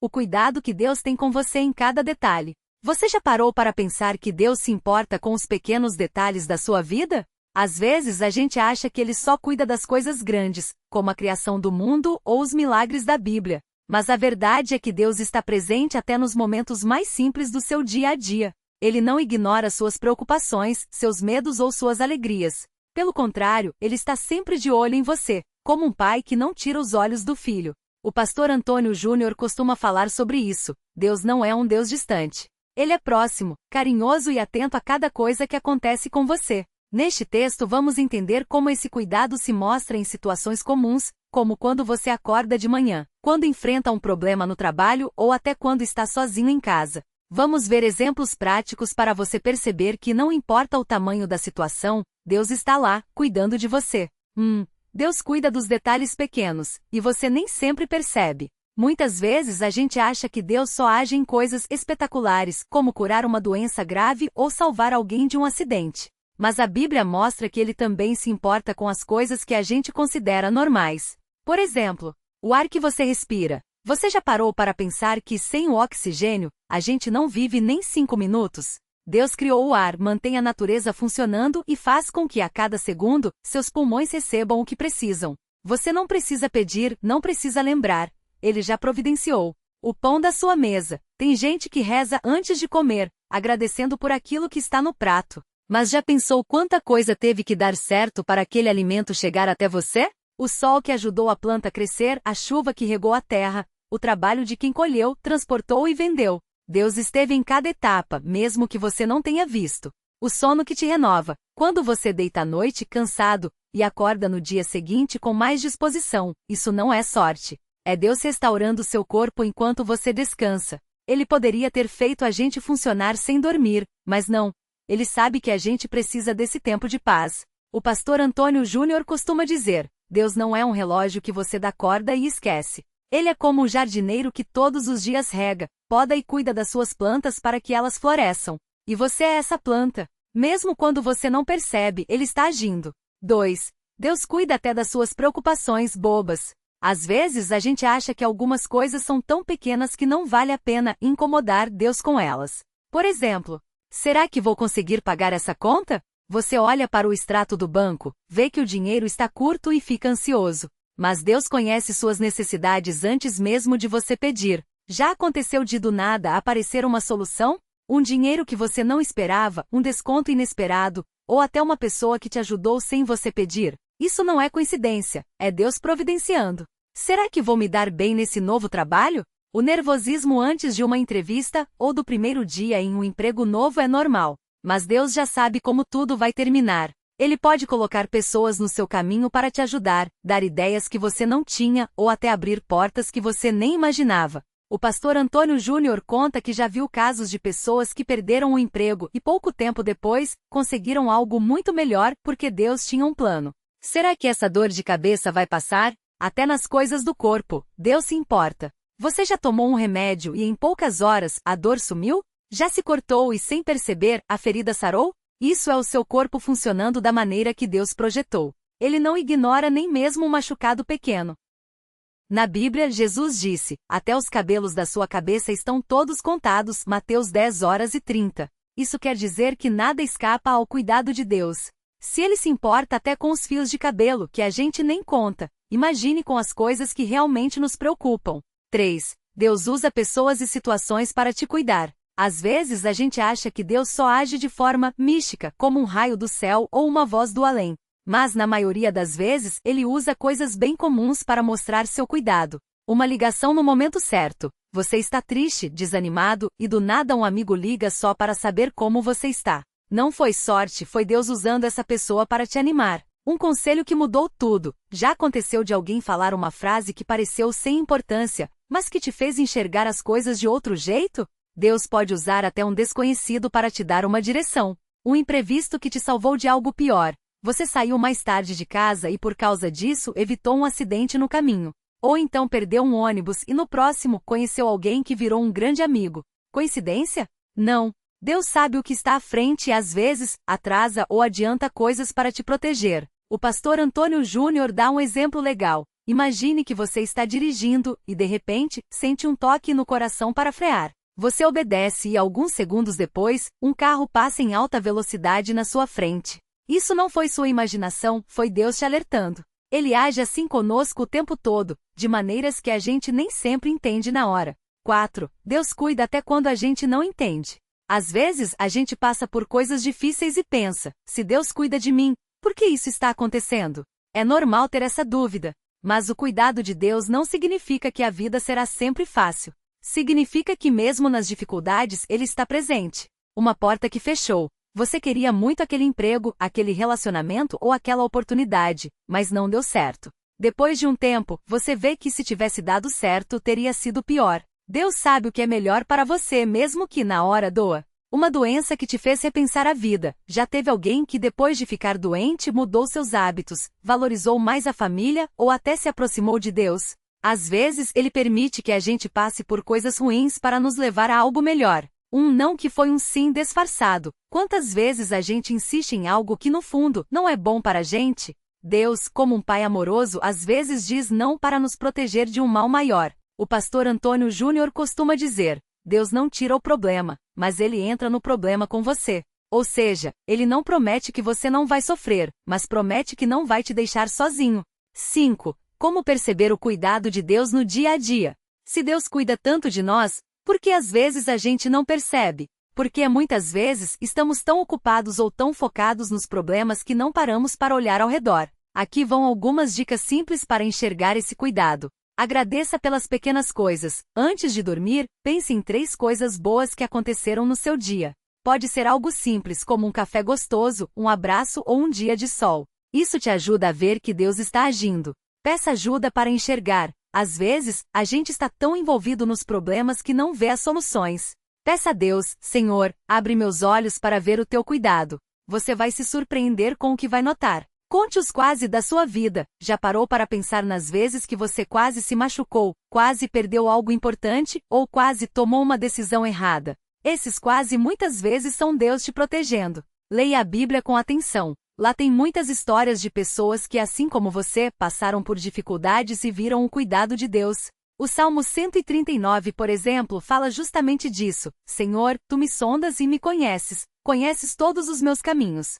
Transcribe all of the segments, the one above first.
o cuidado que Deus tem com você em cada detalhe. Você já parou para pensar que Deus se importa com os pequenos detalhes da sua vida? Às vezes a gente acha que Ele só cuida das coisas grandes, como a criação do mundo ou os milagres da Bíblia. Mas a verdade é que Deus está presente até nos momentos mais simples do seu dia a dia. Ele não ignora suas preocupações, seus medos ou suas alegrias. Pelo contrário, Ele está sempre de olho em você, como um pai que não tira os olhos do filho. O pastor Antônio Júnior costuma falar sobre isso. Deus não é um Deus distante. Ele é próximo, carinhoso e atento a cada coisa que acontece com você. Neste texto vamos entender como esse cuidado se mostra em situações comuns, como quando você acorda de manhã, quando enfrenta um problema no trabalho ou até quando está sozinho em casa. Vamos ver exemplos práticos para você perceber que não importa o tamanho da situação, Deus está lá, cuidando de você. Deus cuida dos detalhes pequenos, e você nem sempre percebe. Muitas vezes a gente acha que Deus só age em coisas espetaculares, como curar uma doença grave ou salvar alguém de um acidente. Mas a Bíblia mostra que Ele também se importa com as coisas que a gente considera normais. Por exemplo, o ar que você respira. Você já parou para pensar que sem o oxigênio, a gente não vive nem 5 minutos? Deus criou o ar, mantém a natureza funcionando e faz com que a cada segundo, seus pulmões recebam o que precisam. Você não precisa pedir, não precisa lembrar. Ele já providenciou. O pão da sua mesa. Tem gente que reza antes de comer, agradecendo por aquilo que está no prato. Mas já pensou quanta coisa teve que dar certo para aquele alimento chegar até você? O sol que ajudou a planta a crescer, a chuva que regou a terra, o trabalho de quem colheu, transportou e vendeu. Deus esteve em cada etapa, mesmo que você não tenha visto. O sono que te renova. Quando você deita à noite cansado e acorda no dia seguinte com mais disposição, isso não é sorte. É Deus restaurando seu corpo enquanto você descansa. Ele poderia ter feito a gente funcionar sem dormir, mas não. Ele sabe que a gente precisa desse tempo de paz. O pastor Antônio Júnior costuma dizer: Deus não é um relógio que você dá corda e esquece. Ele é como um jardineiro que todos os dias rega, poda e cuida das suas plantas para que elas floresçam. E você é essa planta. Mesmo quando você não percebe, Ele está agindo. 2. Deus cuida até das suas preocupações bobas. Às vezes a gente acha que algumas coisas são tão pequenas que não vale a pena incomodar Deus com elas. Por exemplo, será que vou conseguir pagar essa conta? Você olha para o extrato do banco, vê que o dinheiro está curto e fica ansioso. Mas Deus conhece suas necessidades antes mesmo de você pedir. Já aconteceu de do nada aparecer uma solução? Um dinheiro que você não esperava, um desconto inesperado, ou até uma pessoa que te ajudou sem você pedir? Isso não é coincidência, é Deus providenciando. Será que vou me dar bem nesse novo trabalho? O nervosismo antes de uma entrevista ou do primeiro dia em um emprego novo é normal. Mas Deus já sabe como tudo vai terminar. Ele pode colocar pessoas no seu caminho para te ajudar, dar ideias que você não tinha ou até abrir portas que você nem imaginava. O pastor Antônio Júnior conta que já viu casos de pessoas que perderam o emprego e pouco tempo depois, conseguiram algo muito melhor porque Deus tinha um plano. Será que essa dor de cabeça vai passar? Até nas coisas do corpo, Deus se importa. Você já tomou um remédio e em poucas horas, a dor sumiu? Já se cortou e sem perceber, a ferida sarou? Isso é o seu corpo funcionando da maneira que Deus projetou. Ele não ignora nem mesmo um machucado pequeno. Na Bíblia, Jesus disse: até os cabelos da sua cabeça estão todos contados, Mateus 10:30. Isso quer dizer que nada escapa ao cuidado de Deus. Se Ele se importa até com os fios de cabelo, que a gente nem conta, imagine com as coisas que realmente nos preocupam. 3. Deus usa pessoas e situações para te cuidar. Às vezes a gente acha que Deus só age de forma mística, como um raio do céu ou uma voz do além. Mas na maioria das vezes, Ele usa coisas bem comuns para mostrar seu cuidado. Uma ligação no momento certo. Você está triste, desanimado, e do nada um amigo liga só para saber como você está. Não foi sorte, foi Deus usando essa pessoa para te animar. Um conselho que mudou tudo. Já aconteceu de alguém falar uma frase que pareceu sem importância, mas que te fez enxergar as coisas de outro jeito? Deus pode usar até um desconhecido para te dar uma direção. Um imprevisto que te salvou de algo pior. Você saiu mais tarde de casa e por causa disso evitou um acidente no caminho. Ou então perdeu um ônibus e no próximo conheceu alguém que virou um grande amigo. Coincidência? Não. Deus sabe o que está à frente e às vezes atrasa ou adianta coisas para te proteger. O pastor Antônio Júnior dá um exemplo legal. Imagine que você está dirigindo e, de repente, sente um toque no coração para frear. Você obedece e, alguns segundos depois, um carro passa em alta velocidade na sua frente. Isso não foi sua imaginação, foi Deus te alertando. Ele age assim conosco o tempo todo, de maneiras que a gente nem sempre entende na hora. 4. Deus cuida até quando a gente não entende. Às vezes, a gente passa por coisas difíceis e pensa, se Deus cuida de mim, por que isso está acontecendo? É normal ter essa dúvida. Mas o cuidado de Deus não significa que a vida será sempre fácil. Significa que mesmo nas dificuldades, Ele está presente. Uma porta que fechou. Você queria muito aquele emprego, aquele relacionamento ou aquela oportunidade, mas não deu certo. Depois de um tempo, você vê que se tivesse dado certo, teria sido pior. Deus sabe o que é melhor para você, mesmo que na hora doa. Uma doença que te fez repensar a vida. Já teve alguém que depois de ficar doente mudou seus hábitos, valorizou mais a família ou até se aproximou de Deus? Às vezes, Ele permite que a gente passe por coisas ruins para nos levar a algo melhor. Um não que foi um sim disfarçado. Quantas vezes a gente insiste em algo que no fundo não é bom para a gente? Deus, como um pai amoroso, às vezes diz não para nos proteger de um mal maior. O pastor Antônio Júnior costuma dizer, Deus não tira o problema, mas Ele entra no problema com você. Ou seja, Ele não promete que você não vai sofrer, mas promete que não vai te deixar sozinho. 5. Como perceber o cuidado de Deus no dia a dia? Se Deus cuida tanto de nós, por que às vezes a gente não percebe? Porque muitas vezes estamos tão ocupados ou tão focados nos problemas que não paramos para olhar ao redor. Aqui vão algumas dicas simples para enxergar esse cuidado. Agradeça pelas pequenas coisas. Antes de dormir, pense em 3 coisas boas que aconteceram no seu dia. Pode ser algo simples como um café gostoso, um abraço ou um dia de sol. Isso te ajuda a ver que Deus está agindo. Peça ajuda para enxergar. Às vezes, a gente está tão envolvido nos problemas que não vê as soluções. Peça a Deus, Senhor, abre meus olhos para ver o teu cuidado. Você vai se surpreender com o que vai notar. Conte os quase da sua vida. Já parou para pensar nas vezes que você quase se machucou, quase perdeu algo importante ou quase tomou uma decisão errada? Esses quase muitas vezes são Deus te protegendo. Leia a Bíblia com atenção. Lá tem muitas histórias de pessoas que, assim como você, passaram por dificuldades e viram o cuidado de Deus. O Salmo 139, por exemplo, fala justamente disso. Senhor, tu me sondas e me conheces. Conheces todos os meus caminhos.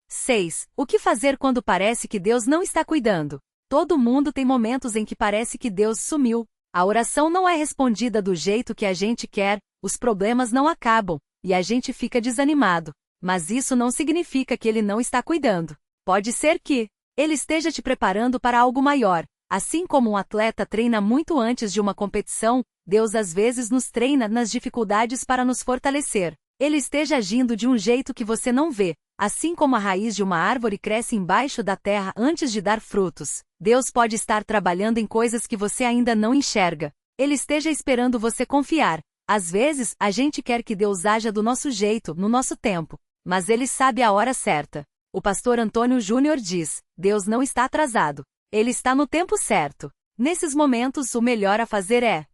6. O que fazer quando parece que Deus não está cuidando? Todo mundo tem momentos em que parece que Deus sumiu. A oração não é respondida do jeito que a gente quer, os problemas não acabam, e a gente fica desanimado. Mas isso não significa que Ele não está cuidando. Pode ser que Ele esteja te preparando para algo maior. Assim como um atleta treina muito antes de uma competição, Deus às vezes nos treina nas dificuldades para nos fortalecer. Ele esteja agindo de um jeito que você não vê. Assim como a raiz de uma árvore cresce embaixo da terra antes de dar frutos, Deus pode estar trabalhando em coisas que você ainda não enxerga. Ele esteja esperando você confiar. Às vezes, a gente quer que Deus haja do nosso jeito, no nosso tempo. Mas Ele sabe a hora certa. O pastor Antônio Júnior diz, Deus não está atrasado. Ele está no tempo certo. Nesses momentos, o melhor a fazer é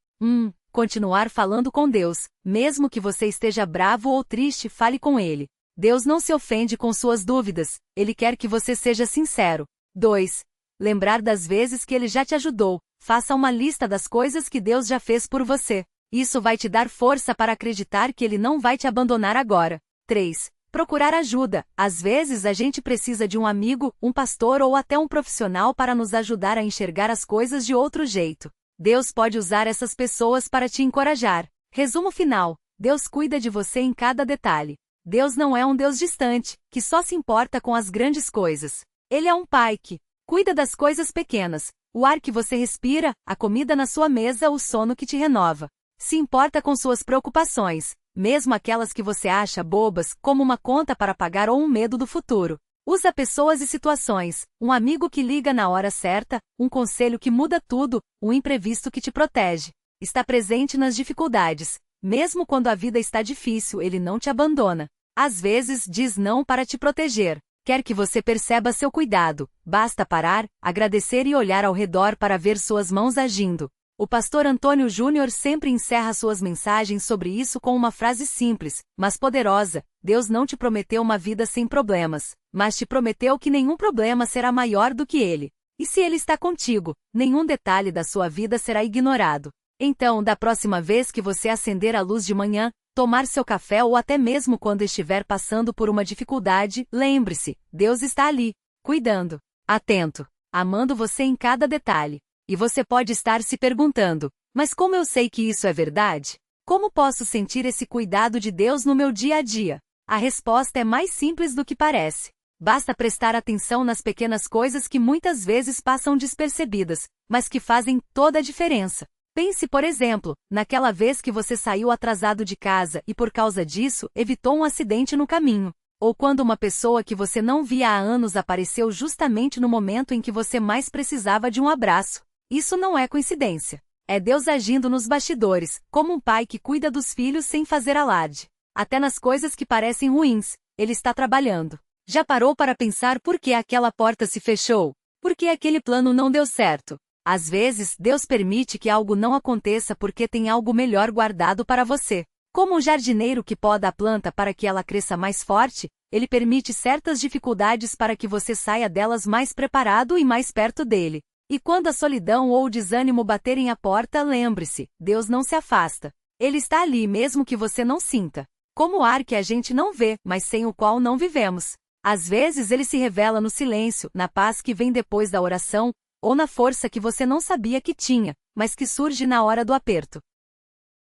continuar falando com Deus. Mesmo que você esteja bravo ou triste, fale com Ele. Deus não se ofende com suas dúvidas. Ele quer que você seja sincero. 2. Lembrar das vezes que Ele já te ajudou. Faça uma lista das coisas que Deus já fez por você. Isso vai te dar força para acreditar que Ele não vai te abandonar agora. 3. Procurar ajuda. Às vezes a gente precisa de um amigo, um pastor ou até um profissional para nos ajudar a enxergar as coisas de outro jeito. Deus pode usar essas pessoas para te encorajar. Resumo final. Deus cuida de você em cada detalhe. Deus não é um Deus distante, que só se importa com as grandes coisas. Ele é um Pai que cuida das coisas pequenas, o ar que você respira, a comida na sua mesa, o sono que te renova. Se importa com suas preocupações, mesmo aquelas que você acha bobas, como uma conta para pagar ou um medo do futuro. Usa pessoas e situações, um amigo que liga na hora certa, um conselho que muda tudo, um imprevisto que te protege. Está presente nas dificuldades. Mesmo quando a vida está difícil, Ele não te abandona. Às vezes, diz não para te proteger. Quer que você perceba seu cuidado. Basta parar, agradecer e olhar ao redor para ver suas mãos agindo. O pastor Antônio Júnior sempre encerra suas mensagens sobre isso com uma frase simples, mas poderosa. Deus não te prometeu uma vida sem problemas, mas te prometeu que nenhum problema será maior do que Ele. E se Ele está contigo, nenhum detalhe da sua vida será ignorado. Então, da próxima vez que você acender a luz de manhã, tomar seu café ou até mesmo quando estiver passando por uma dificuldade, lembre-se, Deus está ali, cuidando, atento, amando você em cada detalhe. E você pode estar se perguntando, mas como eu sei que isso é verdade? Como posso sentir esse cuidado de Deus no meu dia a dia? A resposta é mais simples do que parece. Basta prestar atenção nas pequenas coisas que muitas vezes passam despercebidas, mas que fazem toda a diferença. Pense, por exemplo, naquela vez que você saiu atrasado de casa e por causa disso evitou um acidente no caminho. Ou quando uma pessoa que você não via há anos apareceu justamente no momento em que você mais precisava de um abraço. Isso não é coincidência. É Deus agindo nos bastidores, como um pai que cuida dos filhos sem fazer alarde. Até nas coisas que parecem ruins, Ele está trabalhando. Já parou para pensar por que aquela porta se fechou? Por que aquele plano não deu certo? Às vezes, Deus permite que algo não aconteça porque tem algo melhor guardado para você. Como um jardineiro que poda a planta para que ela cresça mais forte, Ele permite certas dificuldades para que você saia delas mais preparado e mais perto dele. E quando a solidão ou o desânimo baterem à porta, lembre-se, Deus não se afasta. Ele está ali mesmo que você não sinta. Como o ar que a gente não vê, mas sem o qual não vivemos. Às vezes Ele se revela no silêncio, na paz que vem depois da oração, ou na força que você não sabia que tinha, mas que surge na hora do aperto.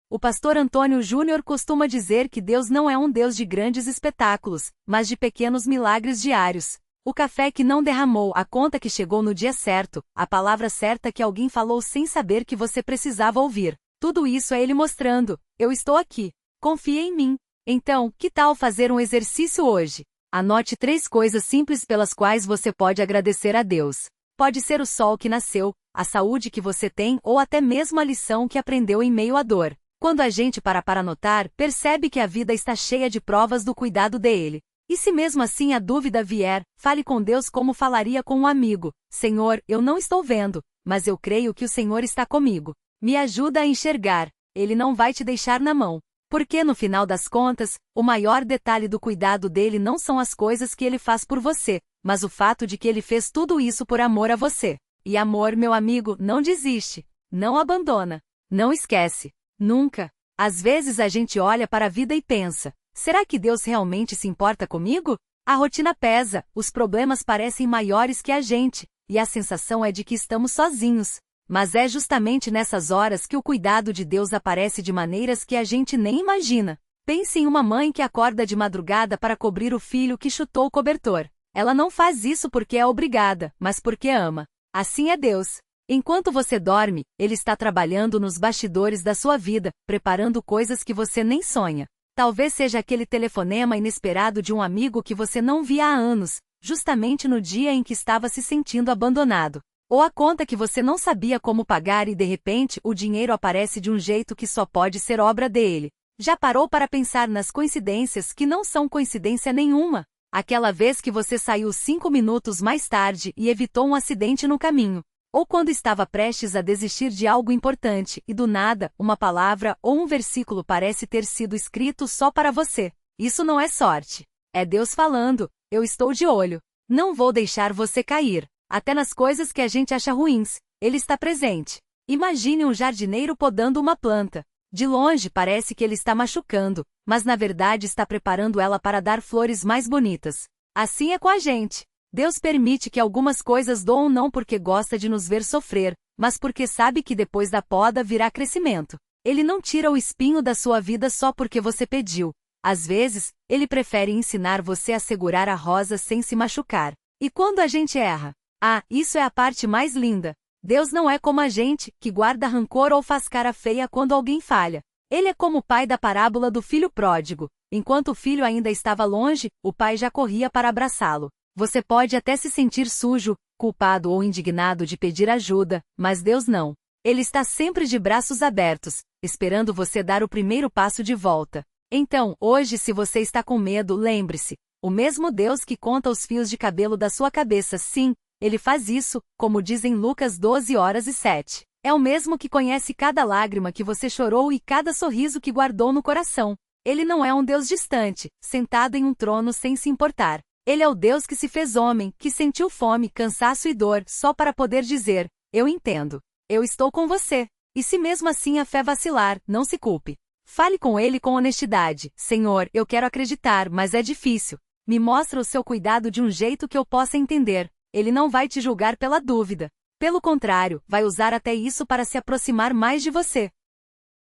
O pastor Antônio Júnior costuma dizer que Deus não é um Deus de grandes espetáculos, mas de pequenos milagres diários. O café que não derramou, a conta que chegou no dia certo, a palavra certa que alguém falou sem saber que você precisava ouvir. Tudo isso é Ele mostrando, eu estou aqui. Confie em mim. Então, que tal fazer um exercício hoje? Anote 3 coisas simples pelas quais você pode agradecer a Deus. Pode ser o sol que nasceu, a saúde que você tem ou até mesmo a lição que aprendeu em meio à dor. Quando a gente para notar, percebe que a vida está cheia de provas do cuidado dele. E se mesmo assim a dúvida vier, fale com Deus como falaria com um amigo. Senhor, eu não estou vendo, mas eu creio que o Senhor está comigo. Me ajuda a enxergar. Ele não vai te deixar na mão. Porque no final das contas, o maior detalhe do cuidado dele não são as coisas que ele faz por você, mas o fato de que ele fez tudo isso por amor a você. E amor, meu amigo, não desiste, não abandona, não esquece, nunca. Às vezes a gente olha para a vida e pensa, será que Deus realmente se importa comigo? A rotina pesa, os problemas parecem maiores que a gente, e a sensação é de que estamos sozinhos. Mas é justamente nessas horas que o cuidado de Deus aparece de maneiras que a gente nem imagina. Pense em uma mãe que acorda de madrugada para cobrir o filho que chutou o cobertor. Ela não faz isso porque é obrigada, mas porque ama. Assim é Deus. Enquanto você dorme, Ele está trabalhando nos bastidores da sua vida, preparando coisas que você nem sonha. Talvez seja aquele telefonema inesperado de um amigo que você não via há anos, justamente no dia em que estava se sentindo abandonado. Ou a conta que você não sabia como pagar e de repente o dinheiro aparece de um jeito que só pode ser obra dele. Já parou para pensar nas coincidências que não são coincidência nenhuma? Aquela vez que você saiu 5 minutos mais tarde e evitou um acidente no caminho. Ou quando estava prestes a desistir de algo importante e do nada, uma palavra ou um versículo parece ter sido escrito só para você. Isso não é sorte. É Deus falando, eu estou de olho. Não vou deixar você cair. Até nas coisas que a gente acha ruins, Ele está presente. Imagine um jardineiro podando uma planta. De longe parece que ele está machucando, mas na verdade está preparando ela para dar flores mais bonitas. Assim é com a gente. Deus permite que algumas coisas doam não porque gosta de nos ver sofrer, mas porque sabe que depois da poda virá crescimento. Ele não tira o espinho da sua vida só porque você pediu. Às vezes, Ele prefere ensinar você a segurar a rosa sem se machucar. E quando a gente erra? Ah, isso é a parte mais linda. Deus não é como a gente, que guarda rancor ou faz cara feia quando alguém falha. Ele é como o pai da parábola do filho pródigo. Enquanto o filho ainda estava longe, o pai já corria para abraçá-lo. Você pode até se sentir sujo, culpado ou indignado de pedir ajuda, mas Deus não. Ele está sempre de braços abertos, esperando você dar o primeiro passo de volta. Então, hoje, se você está com medo, lembre-se, o mesmo Deus que conta os fios de cabelo da sua cabeça, sim, Ele faz isso, como diz em Lucas 12:07. É o mesmo que conhece cada lágrima que você chorou e cada sorriso que guardou no coração. Ele não é um Deus distante, sentado em um trono sem se importar. Ele é o Deus que se fez homem, que sentiu fome, cansaço e dor, só para poder dizer: eu entendo. Eu estou com você. E se mesmo assim a fé vacilar, não se culpe. Fale com ele com honestidade: Senhor, eu quero acreditar, mas é difícil. Me mostra o seu cuidado de um jeito que eu possa entender. Ele não vai te julgar pela dúvida. Pelo contrário, vai usar até isso para se aproximar mais de você.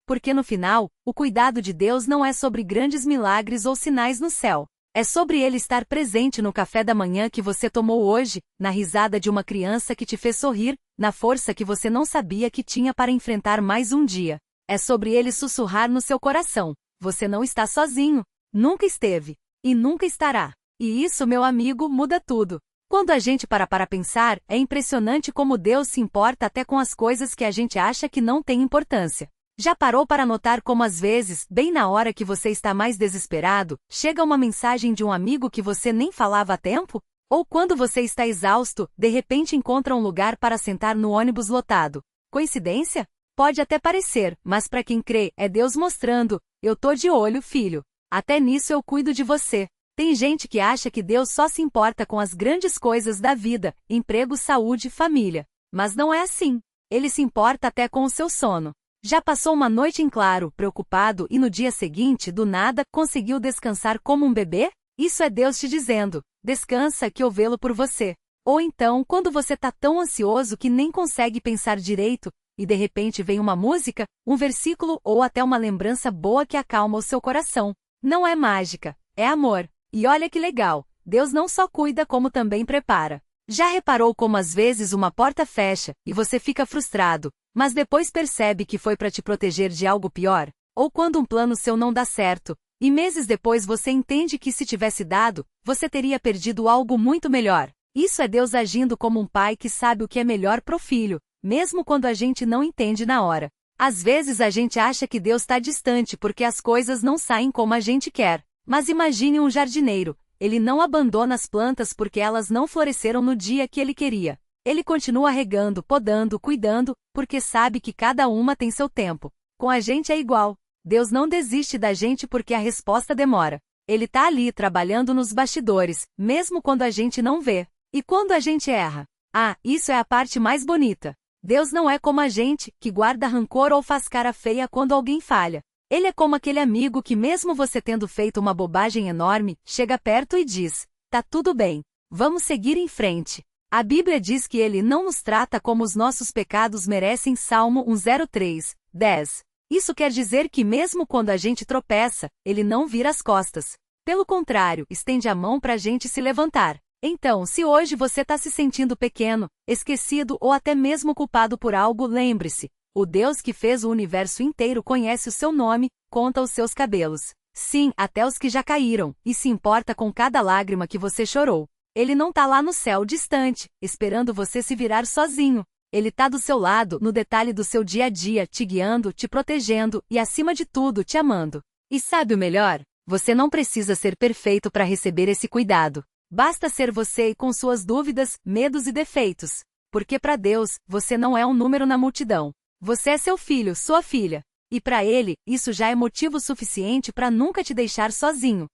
Porque no final, o cuidado de Deus não é sobre grandes milagres ou sinais no céu. É sobre Ele estar presente no café da manhã que você tomou hoje, na risada de uma criança que te fez sorrir, na força que você não sabia que tinha para enfrentar mais um dia. É sobre Ele sussurrar no seu coração: você não está sozinho. Nunca esteve. E nunca estará. E isso, meu amigo, muda tudo. Quando a gente para pensar, é impressionante como Deus se importa até com as coisas que a gente acha que não têm importância. Já parou para notar como às vezes, bem na hora que você está mais desesperado, chega uma mensagem de um amigo que você nem falava há tempo? Ou quando você está exausto, de repente encontra um lugar para sentar no ônibus lotado. Coincidência? Pode até parecer, mas para quem crê, é Deus mostrando: eu tô de olho, filho. Até nisso eu cuido de você. Tem gente que acha que Deus só se importa com as grandes coisas da vida, emprego, saúde, família. Mas não é assim. Ele se importa até com o seu sono. Já passou uma noite em claro, preocupado e no dia seguinte, do nada, conseguiu descansar como um bebê? Isso é Deus te dizendo: descansa que eu velo por você. Ou então, quando você tá tão ansioso que nem consegue pensar direito, e de repente vem uma música, um versículo ou até uma lembrança boa que acalma o seu coração. Não é mágica, é amor. E olha que legal, Deus não só cuida como também prepara. Já reparou como às vezes uma porta fecha, e você fica frustrado, mas depois percebe que foi para te proteger de algo pior? Ou quando um plano seu não dá certo, e meses depois você entende que se tivesse dado, você teria perdido algo muito melhor. Isso é Deus agindo como um pai que sabe o que é melhor pro filho, mesmo quando a gente não entende na hora. Às vezes a gente acha que Deus está distante porque as coisas não saem como a gente quer. Mas imagine um jardineiro. Ele não abandona as plantas porque elas não floresceram no dia que ele queria. Ele continua regando, podando, cuidando, porque sabe que cada uma tem seu tempo. Com a gente é igual. Deus não desiste da gente porque a resposta demora. Ele tá ali trabalhando nos bastidores, mesmo quando a gente não vê. E quando a gente erra? Ah, isso é a parte mais bonita. Deus não é como a gente, que guarda rancor ou faz cara feia quando alguém falha. Ele é como aquele amigo que, mesmo você tendo feito uma bobagem enorme, chega perto e diz: tá tudo bem, vamos seguir em frente. A Bíblia diz que ele não nos trata como os nossos pecados merecem. Salmo 103, 10. Isso quer dizer que mesmo quando a gente tropeça, ele não vira as costas. Pelo contrário, estende a mão para a gente se levantar. Então, se hoje você está se sentindo pequeno, esquecido ou até mesmo culpado por algo, lembre-se: o Deus que fez o universo inteiro conhece o seu nome, conta os seus cabelos. Sim, até os que já caíram, e se importa com cada lágrima que você chorou. Ele não tá lá no céu distante, esperando você se virar sozinho. Ele tá do seu lado, no detalhe do seu dia a dia, te guiando, te protegendo e, acima de tudo, te amando. E sabe o melhor? Você não precisa ser perfeito para receber esse cuidado. Basta ser você e com suas dúvidas, medos e defeitos. Porque para Deus, você não é um número na multidão. Você é seu filho, sua filha. E para Ele, isso já é motivo suficiente para nunca te deixar sozinho.